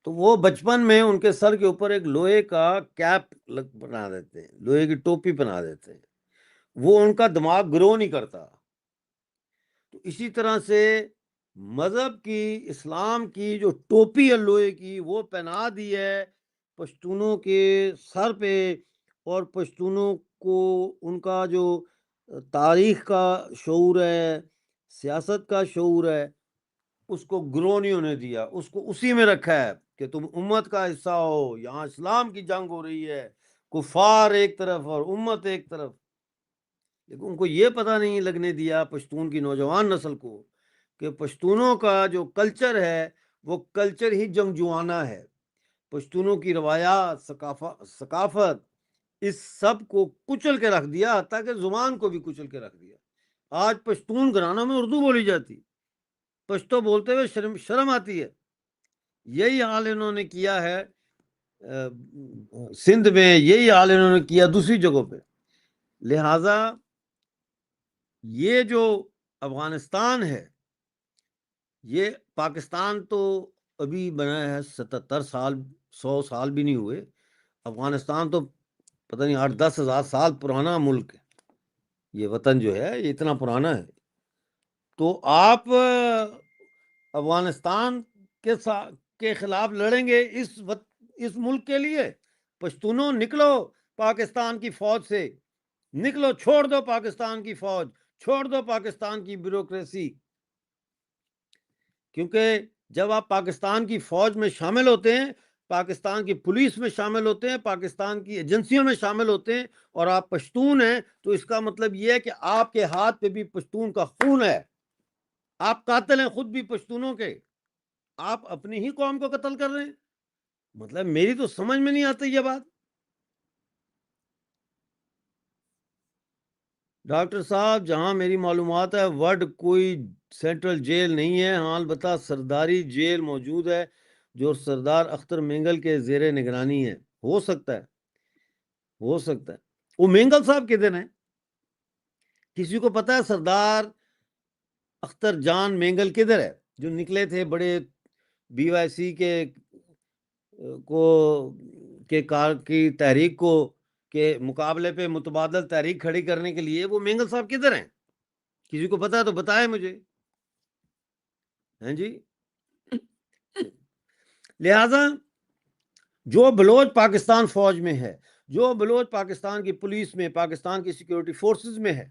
تو وہ بچپن میں ان کے سر کے اوپر ایک لوہے کا کیپ بنا دیتے ہیں, لوہے کی ٹوپی بنا دیتے ہیں, وہ ان کا دماغ گرو نہیں کرتا. تو اسی طرح سے مذہب کی, اسلام کی جو ٹوپی ہے لوہے کی, وہ پہنا دی ہے پشتونوں کے سر پہ, اور پشتونوں کو ان کا جو تاریخ کا شعور ہے, سیاست کا شعور ہے, اس کو گرو نہیں ہونے دیا. اس کو اسی میں رکھا ہے کہ تم امت کا حصہ ہو, یہاں اسلام کی جنگ ہو رہی ہے, کفار ایک طرف اور امت ایک طرف. لیکن ان کو یہ پتہ نہیں لگنے دیا پشتون کی نوجوان نسل کو کہ پشتونوں کا جو کلچر ہے وہ کلچر ہی جنگجوانہ ہے. پشتونوں کی روایات, ثقافت, اس سب کو کچل کے رکھ دیا, حتیٰ کہ زبان کو بھی کچل کے رکھ دیا. آج پشتون گھرانوں میں اردو بولی جاتی, پشتو بولتے ہوئے شرم آتی ہے. یہی حال انہوں نے کیا ہے سندھ میں, یہی حال انہوں نے کیا دوسری جگہوں پہ. لہٰذا یہ جو افغانستان ہے, یہ پاکستان تو ابھی بنا ہے 77 سال, 100 سال بھی نہیں ہوئے. افغانستان تو پتہ نہیں 8-10 ہزار سال پرانا ملک ہے. یہ وطن جو ہے یہ اتنا پرانا ہے. تو آپ افغانستان کے خلاف لڑیں گے اس ملک کے لیے؟ پشتونوں نکلو پاکستان کی فوج سے, نکلو, چھوڑ دو پاکستان کی فوج, چھوڑ دو پاکستان کی بیوروکریسی, کیونکہ جب آپ پاکستان کی فوج میں شامل ہوتے ہیں، پاکستان کی پولیس میں شامل ہوتے ہیں، پاکستان کی ایجنسیوں میں شامل ہوتے ہیں، اور آپ پشتون ہیں، تو اس کا مطلب یہ ہے کہ آپ کے ہاتھ پہ بھی پشتون کا خون ہے. آپ قاتل ہیں خود بھی پشتونوں کے. آپ اپنی ہی قوم کو قتل کر رہے ہیں. مطلب میری تو سمجھ میں نہیں آتی یہ بات. ڈاکٹر صاحب جہاں میری معلومات ہے وڈ کوئی سینٹرل جیل نہیں ہے، ہاں البتہ سرداری جیل موجود ہے جو سردار اختر مینگل کے زیر نگرانی ہے. ہو سکتا ہے، ہو سکتا ہے. وہ مینگل صاحب کدھر ہیں؟ کسی کو پتا ہے سردار اختر جان مینگل کدھر ہے؟ جو نکلے تھے بڑے بی وائی سی کی تحریک کو کے مقابلے پہ متبادل تحریک کھڑی کرنے کے لیے، وہ مینگل صاحب کدھر ہیں؟ کسی کو پتا ہے تو بتائے مجھے. ہیں جی. لہذا جو بلوچ پاکستان فوج میں ہے، جو بلوچ پاکستان کی پولیس میں، پاکستان کی سیکیورٹی فورسز میں ہے،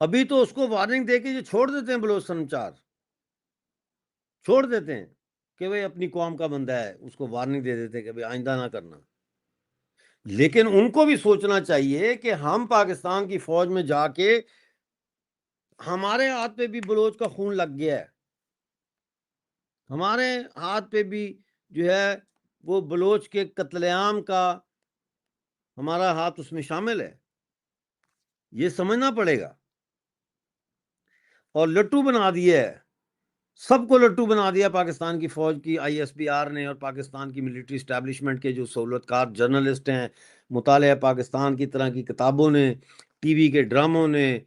ابھی تو اس کو وارننگ دے کے یہ چھوڑ دیتے ہیں. بلوچ سنچار چھوڑ دیتے ہیں کہ بھئی اپنی قوم کا بندہ ہے، اس کو وارننگ دے دیتے ہیں کہ بھئی آئندہ نہ کرنا. لیکن ان کو بھی سوچنا چاہیے کہ ہم پاکستان کی فوج میں جا کے ہمارے ہاتھ پہ بھی بلوچ کا خون لگ گیا ہے. ہمارے ہاتھ پہ بھی جو ہے وہ بلوچ کے قتل عام کا ہمارا ہاتھ اس میں شامل ہے. یہ سمجھنا پڑے گا. اور لٹو بنا دیا ہے، سب کو لٹو بنا دیا پاکستان کی فوج کی آئی ایس پی آر نے اور پاکستان کی ملٹری اسٹیبلشمنٹ کے جو سہولت کار جرنلسٹ ہیں، مطالعہ پاکستان کی طرح کی کتابوں نے، ٹی وی کے ڈراموں نے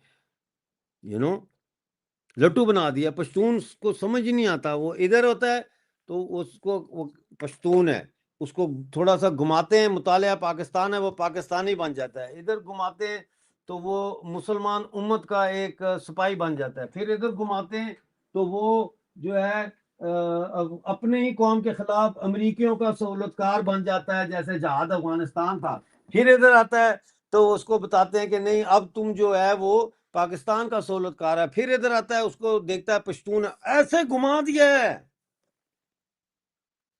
لٹو بنا دیا. پشتون کو سمجھ ہی نہیں آتا. وہ ادھر ہوتا ہے تو اس کو وہ پشتون ہے، اس کو تھوڑا سا گھماتے ہیں، مطالعہ پاکستان ہے، وہ پاکستانی بن جاتا ہے. ادھر گھماتے ہیں تو وہ مسلمان امت کا ایک سپاہی بن جاتا ہے. پھر ادھر گھماتے ہیں تو وہ جو ہے اپنے ہی قوم کے خلاف امریکیوں کا سہولت کار بن جاتا ہے، جیسے جہاد افغانستان تھا. پھر ادھر آتا ہے تو اس کو بتاتے ہیں کہ نہیں اب تم جو ہے وہ پاکستان کا سہولت کار ہے. پھر ادھر آتا ہے، اس کو دیکھتا ہے پشتون. ایسے گھما دیا ہے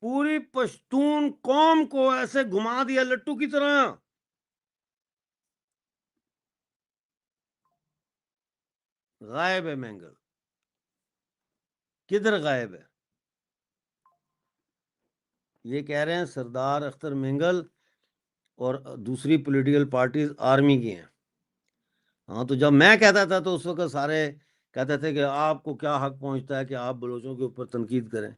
پوری پشتون قوم کو، ایسے گھما دیا لٹو کی طرح. غائب ہے مینگل. کدھر غائب ہے؟ یہ کہہ رہے ہیں سردار اختر مینگل اور دوسری پولیٹیکل پارٹیز آرمی کی ہیں. ہاں تو جب میں کہتا تھا تو اس وقت سارے کہتے تھے کہ آپ کو کیا حق پہنچتا ہے کہ آپ بلوچوں کے اوپر تنقید کریں.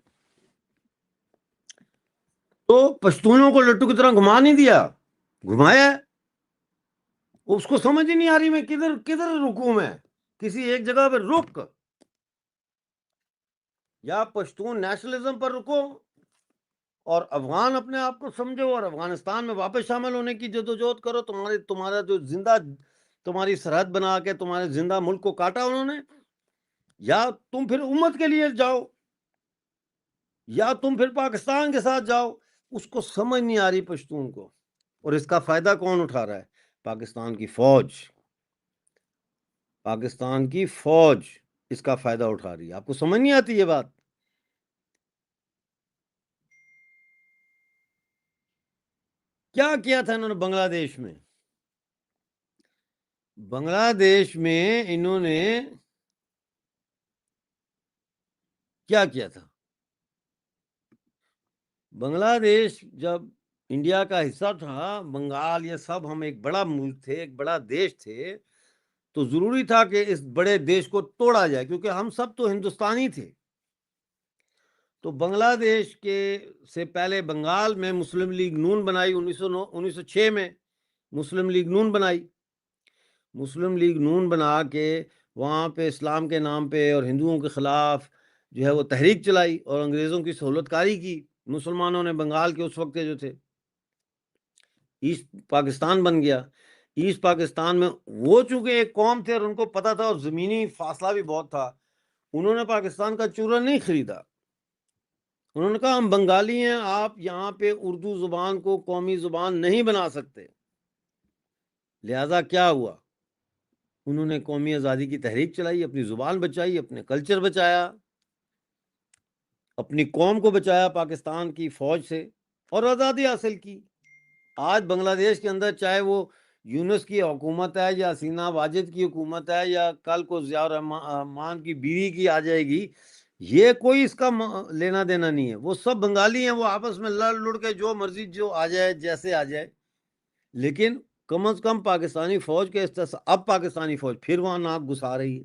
تو پشتونوں کو لٹو کی طرح گھما نہیں دیا، گھمایا. اس کو سمجھ ہی نہیں آ رہی میں کدھر کدھر رکوں. میں کسی ایک جگہ پہ رک، یا پشتون نیشنلزم پر رکو اور افغان اپنے آپ کو سمجھو اور افغانستان میں واپس شامل ہونے کی جدوجہد کرو. تمہارا جو زندہ تمہاری سرحد بنا کے تمہارے زندہ ملک کو کاٹا انہوں نے. یا تم پھر امت کے لیے جاؤ، یا تم پھر پاکستان کے ساتھ جاؤ. اس کو سمجھ نہیں آ رہی پشتون کو. اور اس کا فائدہ کون اٹھا رہا ہے؟ پاکستان کی فوج. پاکستان کی فوج اس کا فائدہ اٹھا رہی ہے. آپ کو سمجھ نہیں آتی یہ بات؟ کیا کیا تھا انہوں نے بنگلہ دیش میں؟ بنگلہ دیش میں انہوں نے کیا کیا تھا؟ بنگلہ دیش جب انڈیا کا حصہ تھا، بنگال یہ سب، ہم ایک بڑا ملک تھے، ایک بڑا دیش تھے، تو ضروری تھا کہ اس بڑے دیش کو توڑا جائے، کیونکہ ہم سب تو ہندوستانی تھے. تو بنگلہ دیش کے سے پہلے بنگال میں مسلم لیگ نون بنائی. 1906 میں مسلم لیگ نون بنائی. مسلم لیگ نون بنا کے وہاں پہ اسلام کے نام پہ اور ہندوؤں کے خلاف جو ہے وہ تحریک چلائی اور انگریزوں کی سہولت کاری کی. مسلمانوں نے بنگال کے اس وقت کے جو تھے، ایسٹ پاکستان بن گیا. ایسٹ پاکستان میں وہ چونکہ ایک قوم تھے اور ان کو پتا تھا اور زمینی فاصلہ بھی بہت تھا، انہوں نے پاکستان کا چورا نہیں خریدا. انہوں نے کہا ہم بنگالی ہیں، آپ یہاں پہ اردو زبان کو قومی زبان نہیں بنا سکتے. لہذا کیا ہوا؟ انہوں نے قومی آزادی کی تحریک چلائی، اپنی زبان بچائی، اپنے کلچر بچایا، اپنی قوم کو بچایا پاکستان کی فوج سے اور آزادی حاصل کی۔ آج بنگلہ دیش کے اندر چاہے وہ یونس کی حکومت ہے یا سینا واجد کی حکومت ہے یا کل کو ضیاء الرحمان کی بیوی کی آ جائے گی، یہ کوئی اس کا لینا دینا نہیں ہے، وہ سب بنگالی ہیں، وہ آپس میں لڑ لڑ کے جو مرضی جو آ جائے جیسے آ جائے، لیکن کم از کم پاکستانی فوج کے اب پاکستانی فوج پھر وہاں ناک گھسا رہی ہے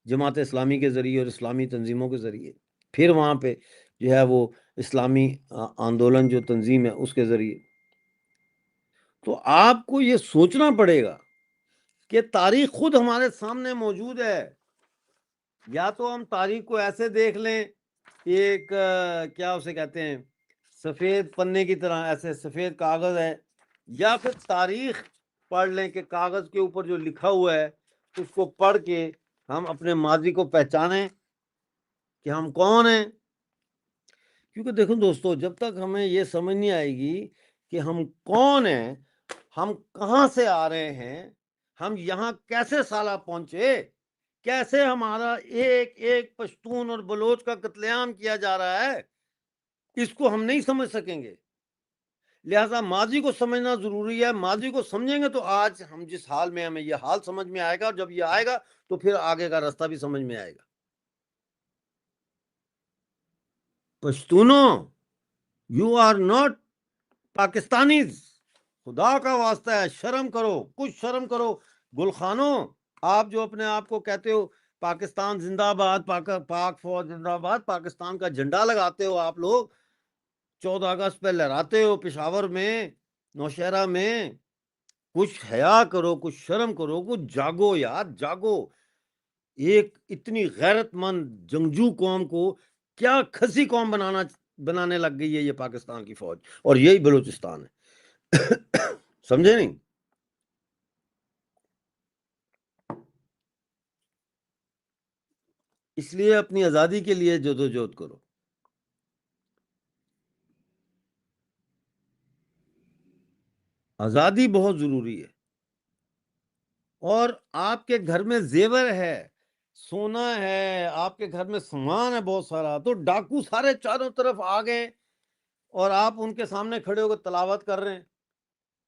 جماعت اسلامی کے ذریعے اور اسلامی تنظیموں کے ذریعے، پھر وہاں پہ جو ہے وہ اسلامی آندولن جو تنظیم ہے اس کے ذریعے۔ تو آپ کو یہ سوچنا پڑے گا کہ تاریخ خود ہمارے سامنے موجود ہے، یا تو ہم تاریخ کو ایسے دیکھ لیں کہ ایک کیا اسے کہتے ہیں سفید پنے کی طرح، ایسے سفید کاغذ ہے، یا پھر تاریخ پڑھ لیں کہ کاغذ کے اوپر جو لکھا ہوا ہے اس کو پڑھ کے ہم اپنے ماضی کو پہچانیں کہ ہم کون ہیں۔ کیونکہ دیکھو دوستو، جب تک ہمیں یہ سمجھ نہیں آئے گی کہ ہم کون ہیں، ہم کہاں سے آ رہے ہیں، ہم یہاں کیسے سالہ پہنچے، کیسے ہمارا ایک ایک پشتون اور بلوچ کا قتل عام کیا جا رہا ہے، اس کو ہم نہیں سمجھ سکیں گے۔ لہٰذا ماضی کو سمجھنا ضروری ہے، ماضی کو سمجھیں گے تو آج ہم جس حال میں ہمیں یہ حال سمجھ میں آئے گا، اور جب یہ آئے گا تو پھر آگے کا راستہ بھی سمجھ میں آئے گا۔ پشتونوں، یو آر ناٹ پاکستانیز، خدا کا واسطہ ہے، شرم کرو، کچھ شرم کرو۔ گلخانوں، آپ جو اپنے آپ کو کہتے ہو پاکستان زندہ باد، پاک فوج زندہ باد، پاکستان کا جھنڈا لگاتے ہو آپ لوگ، 14 اگست پہ لہراتے ہو پشاور میں، نوشہرہ میں، کچھ حیا کرو، کچھ شرم کرو، کچھ جاگو یار، جاگو۔ ایک اتنی غیرت مند جنگجو قوم کو کیا کھسی قوم بنانے لگ گئی ہے یہ پاکستان کی فوج، اور یہی بلوچستان ہے۔ سمجھے نہیں؟ اس لیے اپنی آزادی کے لیے جدوجہد کرو۔ آزادی بہت ضروری ہے، اور آپ کے گھر میں زیور ہے، سونا ہے، آپ کے گھر میں سامان ہے بہت سارا، تو ڈاکو سارے چاروں طرف آ گئے اور آپ ان کے سامنے کھڑے ہو کے تلاوت کر رہے ہیں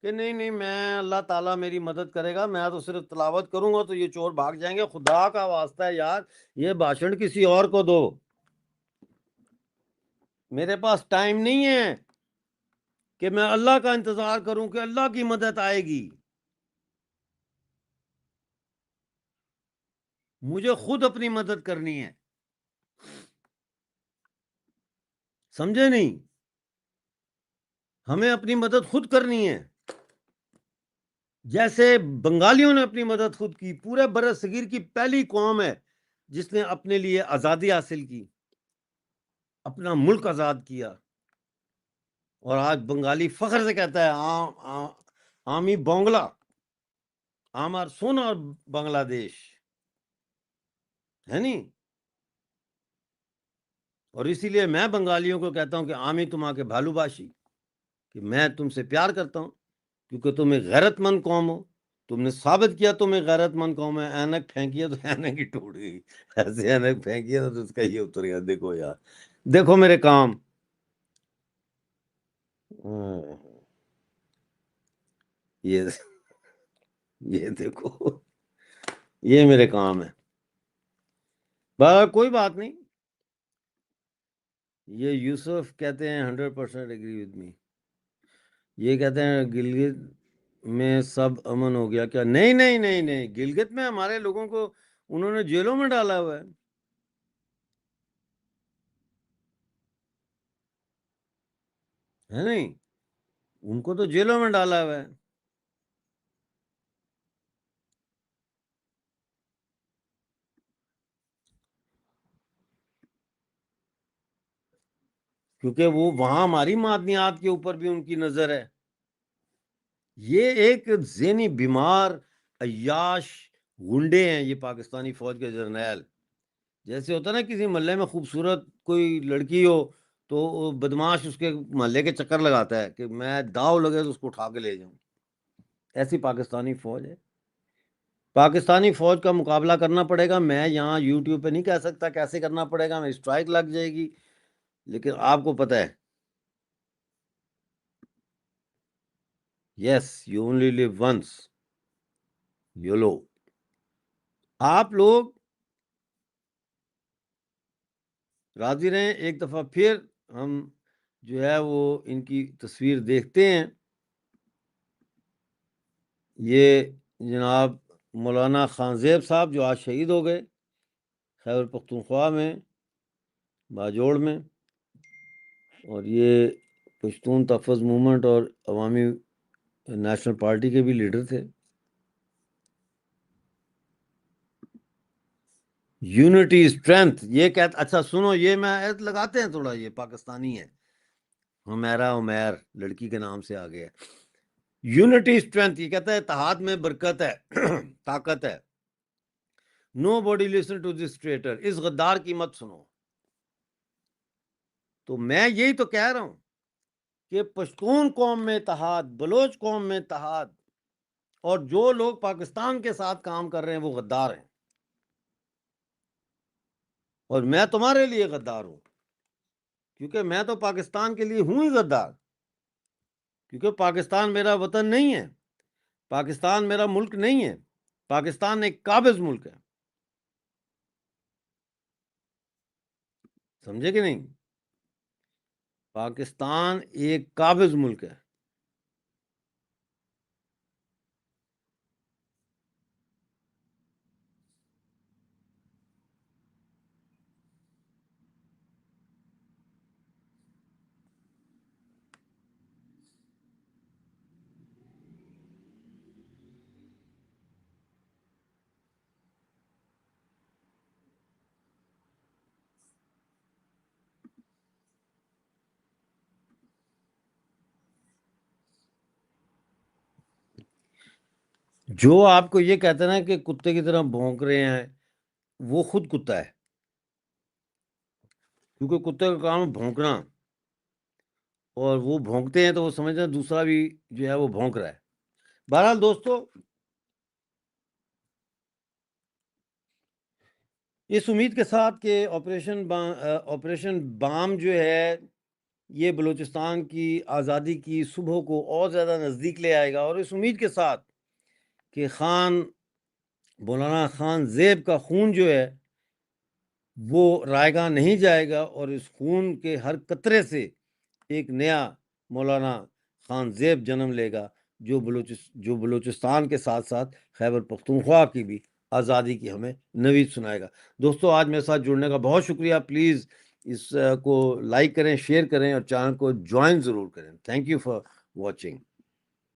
کہ نہیں نہیں، میں اللہ تعالیٰ میری مدد کرے گا، میں تو صرف تلاوت کروں گا تو یہ چور بھاگ جائیں گے۔ خدا کا واسطہ ہے یار، یہ بھاشن کسی اور کو دو، میرے پاس ٹائم نہیں ہے کہ میں اللہ کا انتظار کروں کہ اللہ کی مدد آئے گی، مجھے خود اپنی مدد کرنی ہے۔ سمجھے نہیں؟ ہمیں اپنی مدد خود کرنی ہے، جیسے بنگالیوں نے اپنی مدد خود کی، پورے بر صغیر کی پہلی قوم ہے جس نے اپنے لیے آزادی حاصل کی، اپنا ملک آزاد کیا، اور آج بنگالی فخر سے کہتا ہے آمی بونگلہ، آمار سونا بنگلہ دیش ہے نہیں۔ اور اسی لیے میں بنگالیوں کو کہتا ہوں کہ آمی تمہاں کے بھالو باشی، کہ میں تم سے پیار کرتا ہوں کیونکہ تم ایک غیرت مند قوم ہو، تم نے ثابت کیا تم ایک غیرت مند قوم ہے۔ اینک پھینکی ہے تو اینک ہی ٹوٹ گئی، ایسے اینک پھینکی ہے تو اس کا یہ اتر گیا۔ دیکھو یار، دیکھو میرے کام، یہ دیکھو، یہ میرے کام ہے۔ کوئی بات نہیں، یہ یوسف کہتے ہیں 100% اگری ود می، یہ کہتے ہیں گلگت میں سب امن ہو گیا کیا؟ نہیں نہیں نہیں نہیں، گلگت میں ہمارے لوگوں کو انہوں نے جیلوں میں ڈالا ہوا ہے نہیں، ان کو تو جیلوں میں ڈالا ہوا ہے۔ کیونکہ وہ وہاں ہماری معدنیات کے اوپر بھی ان کی نظر ہے۔ یہ ایک ذہنی بیمار عیاش گنڈے ہیں یہ پاکستانی فوج کے جرنیل۔ جیسے ہوتا نا کسی محلے میں خوبصورت کوئی لڑکی ہو تو بدماش اس کے محلے کے چکر لگاتا ہے کہ میں داؤ لگے تو اس کو اٹھا کے لے جاؤں، ایسی پاکستانی فوج ہے۔ پاکستانی فوج کا مقابلہ کرنا پڑے گا. میں یہاں یوٹیوب پہ نہیں کہہ سکتا کیسے کرنا پڑے گا, میں اسٹرائک لگ جائے گی, لیکن آپ کو پتہ ہے, yes you only live once, YOLO. آپ لوگ راضی رہیں. ایک دفعہ پھر ہم جو ہے وہ ان کی تصویر دیکھتے ہیں. یہ جناب مولانا خان زیب صاحب جو آج شہید ہو گئے خیبر پختونخوا میں, باجوڑ میں, اور یہ پشتون تحفظ موومنٹ اور عوامی نیشنل پارٹی کے بھی لیڈر تھے. یونٹی اسٹرینتھ, یہ کہتا, اچھا سنو, یہ میں عید لگاتے ہیں تھوڑا, یہ پاکستانی ہے, ہمیرا عمیر لڑکی کے نام سے آگے ہے. یونٹی اسٹرینتھ, یہ کہتا ہے اتحاد میں برکت ہے, طاقت ہے. نو باڈی لسن ٹو دس ٹریٹر, اس غدار کی مت سنو. تو میں یہی تو کہہ رہا ہوں کہ پشتون قوم میں اتحاد, بلوچ قوم میں اتحاد, اور جو لوگ پاکستان کے ساتھ کام کر رہے ہیں وہ غدار ہیں, اور میں تمہارے لیے غدار ہوں, کیونکہ میں تو پاکستان کے لیے ہوں ہی غدار, کیونکہ پاکستان میرا وطن نہیں ہے, پاکستان میرا ملک نہیں ہے, پاکستان ایک قابض ملک ہے. سمجھے کہ نہیں؟ پاکستان ایک قابض ملک ہے. جو آپ کو یہ کہتے ہیں نا کہ کتے کی طرح بھونک رہے ہیں, وہ خود کتا ہے, کیونکہ کتے کا کام ہے بھونکنا, اور وہ بھونکتے ہیں تو وہ سمجھتے ہیں دوسرا بھی جو ہے وہ بھونک رہا ہے. بہرحال دوستو, اس امید کے ساتھ کہ آپریشن بام جو ہے یہ بلوچستان کی آزادی کی صبح کو اور زیادہ نزدیک لے آئے گا, اور اس امید کے ساتھ کہ مولانا خان زیب کا خون جو ہے وہ رائیگاں نہیں جائے گا, اور اس خون کے ہر قطرے سے ایک نیا مولانا خان زیب جنم لے گا, جو بلوچستان کے ساتھ ساتھ خیبر پختونخوا کی بھی آزادی کی ہمیں نوید سنائے گا. دوستو, آج میرے ساتھ جڑنے کا بہت شکریہ. پلیز اس کو لائک کریں, شیئر کریں, اور چینل کو جوائن ضرور کریں. Thank you for watching.